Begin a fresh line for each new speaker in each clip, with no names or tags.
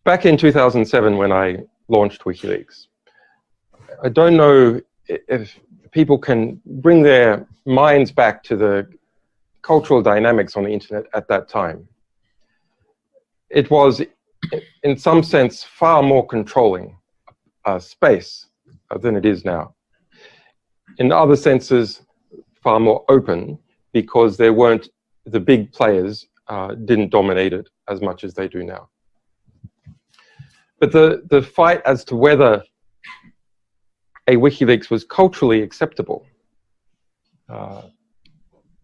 back in 2007 when I launched WikiLeaks, I don't know if people can bring their minds back to the cultural dynamics on the internet at that time. It was, in some sense, far more controlling space than it is now. In other senses, far more open, because there weren't, the big players didn't dominate it as much as they do now. But the fight as to whether a WikiLeaks was culturally acceptable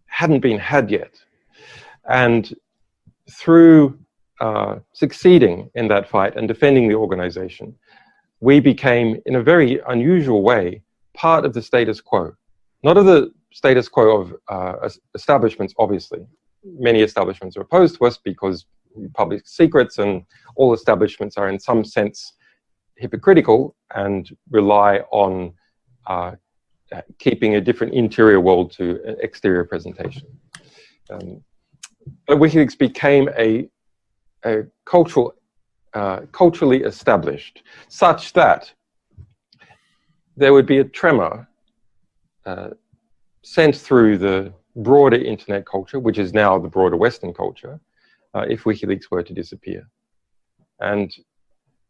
hadn't been had yet. And through succeeding in that fight and defending the organization, we became, in a very unusual way, part of the status quo. Not of the status quo of establishments, obviously. Many establishments are opposed to us because we publish secrets, and all establishments are in some sense hypocritical and rely on keeping a different interior world to exterior presentation. But WikiLeaks became a culturally established, such that there would be a tremor sent through the broader internet culture, which is now the broader Western culture, if WikiLeaks were to disappear. And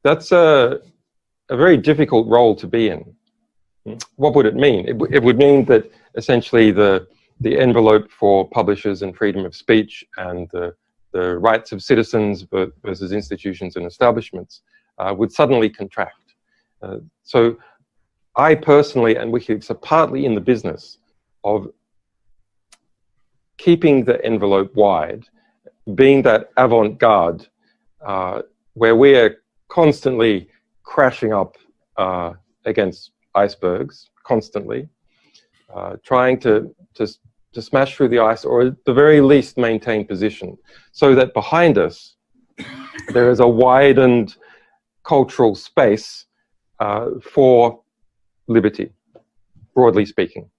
that's a very difficult role to be in. What would it mean? It would mean that essentially the envelope for publishers and freedom of speech and the rights of citizens versus institutions and establishments would suddenly contract. So I personally and WikiLeaks are partly in the business of keeping the envelope wide, being that avant-garde where we are constantly crashing up against icebergs, constantly, trying to smash through the ice, or at the very least maintain position, so that behind us there is a widened cultural space for liberty, broadly speaking.